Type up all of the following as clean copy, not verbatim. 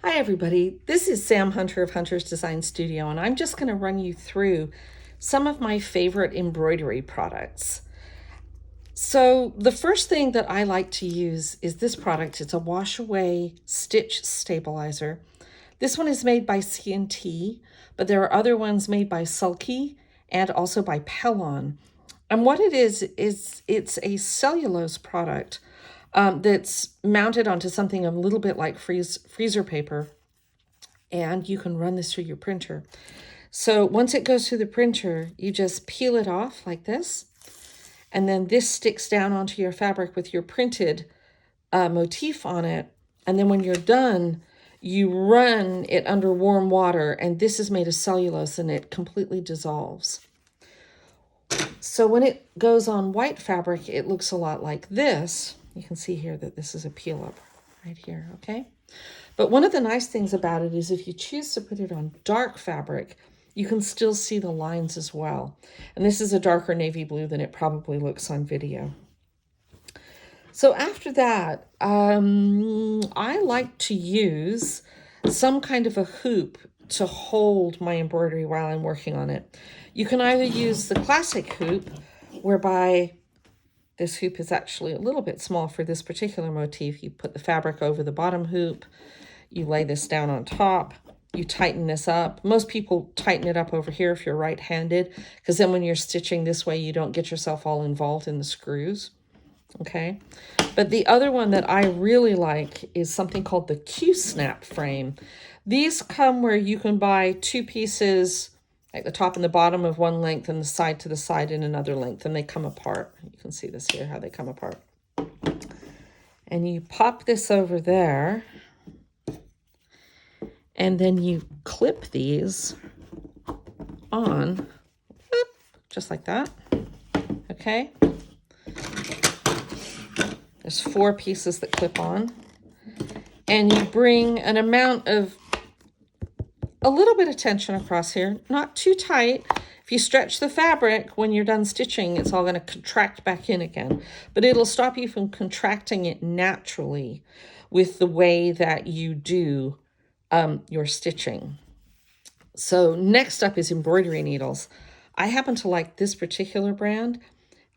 Hi everybody, this is Sam Hunter of Hunter's Design Studio, and I'm just going to run you through some of my favorite embroidery products. So the first thing that I like to use is this product. It's a wash away stitch stabilizer. This one is made by C&T, but there are other ones made by Sulky and also by Pellon. And what it is it's a cellulose product that's mounted onto something a little bit like freezer paper, and you can run this through your printer. So once it goes through the printer, you just peel it off like this, and then this sticks down onto your fabric with your printed motif on it. And then when you're done, you run it under warm water, and this is made of cellulose and it completely dissolves. So when it goes on white fabric, it looks a lot like this. You can see here that this is a peel up right here, okay? But one of the nice things about it is if you choose to put it on dark fabric, you can still see the lines as well. And this is a darker navy blue than it probably looks on video. So after that, I like to use some kind of a hoop to hold my embroidery while I'm working on it. You can either use the classic hoop, whereby this hoop is actually a little bit small for this particular motif. You put the fabric over the bottom hoop, you lay this down on top, you tighten this up. Most people tighten it up over here if you're right-handed, because then when you're stitching this way, you don't get yourself all involved in the screws, okay? But the other one that I really like is something called the Q-snap frame. These come where you can buy two pieces, like the top and the bottom of one length and the side to the side in another length, and they come apart. You can see this here, how they come apart. And you pop this over there, and then you clip these on, just like that, okay? There's 4 pieces that clip on, and you bring an amount of a little bit of tension across here, not too tight. If you stretch the fabric when you're done stitching, it's all going to contract back in again, but it'll stop you from contracting it naturally with the way that you do your stitching. So next up is embroidery needles. I happen to like this particular brand.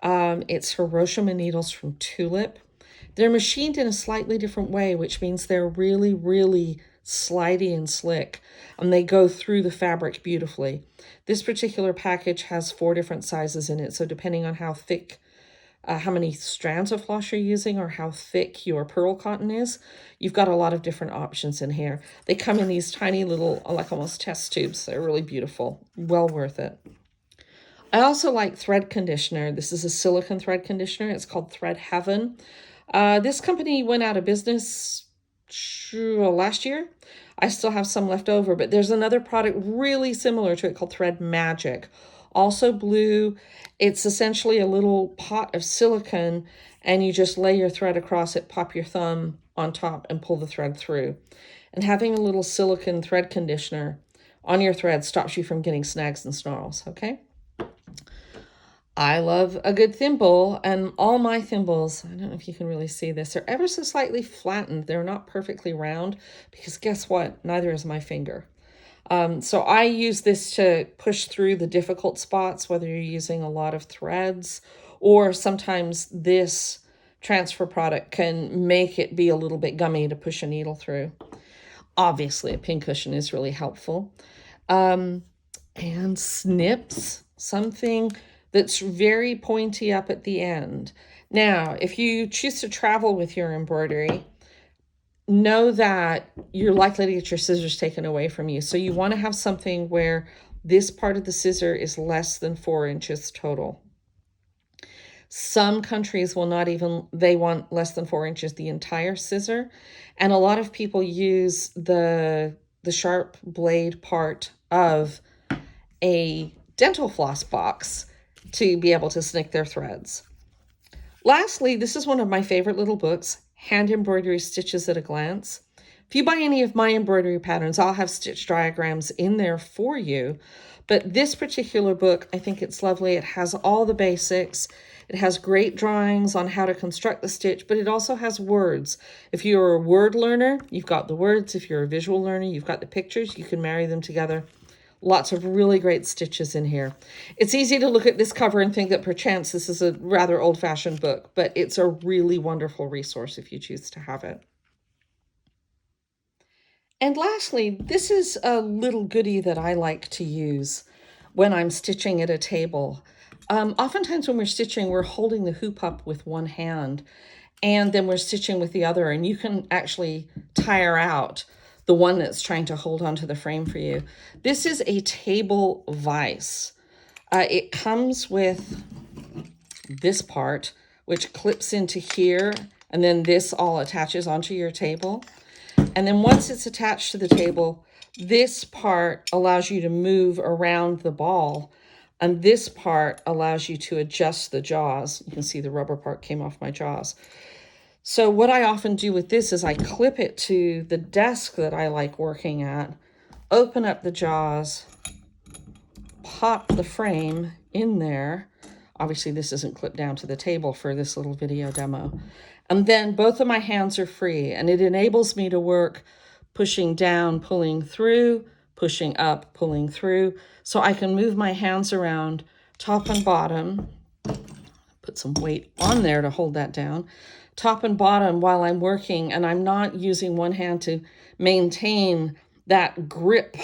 It's Hiroshima needles from Tulip. They're machined in a slightly different way, which means they're really, really slidey and slick, and they go through the fabric beautifully. This particular package has 4 different sizes in it, so depending on how thick, how many strands of floss you're using or how thick your pearl cotton is, you've got a lot of different options in here. They come in these tiny little, like almost test tubes. They're really beautiful, well worth it. I also like thread conditioner. This is a silicone thread conditioner. It's called Thread Heaven. This company went out of business last year. I still have some left over, but there's another product really similar to it called Thread Magic, also blue. It's essentially a little pot of silicone, and you just lay your thread across it, pop your thumb on top, and pull the thread through. And having a little silicone thread conditioner on your thread stops you from getting snags and snarls, okay? I love a good thimble, and all my thimbles, I don't know if you can really see this, they're ever so slightly flattened. They're not perfectly round, because guess what? Neither is my finger. So I use this to push through the difficult spots, whether you're using a lot of threads, or sometimes this transfer product can make it be a little bit gummy to push a needle through. Obviously, a pincushion is really helpful. And snips, something that's very pointy up at the end. Now, if you choose to travel with your embroidery, know that you're likely to get your scissors taken away from you. So you want to have something where this part of the scissor is less than 4 inches total. Some countries will not even, they want less than 4 inches the entire scissor. And a lot of people use the sharp blade part of a dental floss box to be able to snick their threads. Lastly, this is one of my favorite little books, Hand Embroidery Stitches at a Glance. If you buy any of my embroidery patterns, I'll have stitch diagrams in there for you. But this particular book, I think it's lovely. It has all the basics. It has great drawings on how to construct the stitch, but it also has words. If you're a word learner, you've got the words. If you're a visual learner, you've got the pictures. You can marry them together. Lots of really great stitches in here. It's easy to look at this cover and think that perchance this is a rather old-fashioned book, but it's a really wonderful resource if you choose to have it. And lastly, this is a little goodie that I like to use when I'm stitching at a table. Oftentimes when we're stitching, we're holding the hoop up with one hand, and then we're stitching with the other, and you can actually tire out the one that's trying to hold onto the frame for you. This is a table vise. It comes with this part, which clips into here, and then this all attaches onto your table. And then once it's attached to the table, this part allows you to move around the ball, and this part allows you to adjust the jaws. You can see the rubber part came off my jaws. So what I often do with this is I clip it to the desk that I like working at, open up the jaws, pop the frame in there. Obviously this isn't clipped down to the table for this little video demo. And then both of my hands are free, and it enables me to work pushing down, pulling through, pushing up, pulling through. So I can move my hands around top and bottom, put some weight on there to hold that down, top and bottom while I'm working, and I'm not using one hand to maintain that grip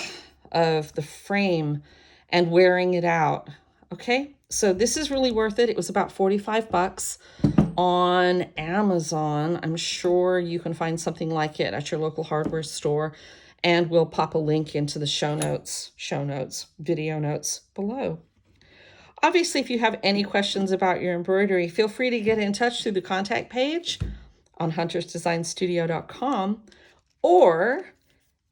of the frame and wearing it out. Okay, so this is really worth it. It was about 45 bucks on Amazon. I'm sure you can find something like it at your local hardware store, and we'll pop a link into the show notes, video notes below. Obviously, if you have any questions about your embroidery, feel free to get in touch through the contact page on huntersdesignstudio.com, or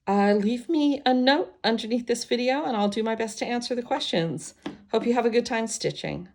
leave me a note underneath this video and I'll do my best to answer the questions. Hope you have a good time stitching.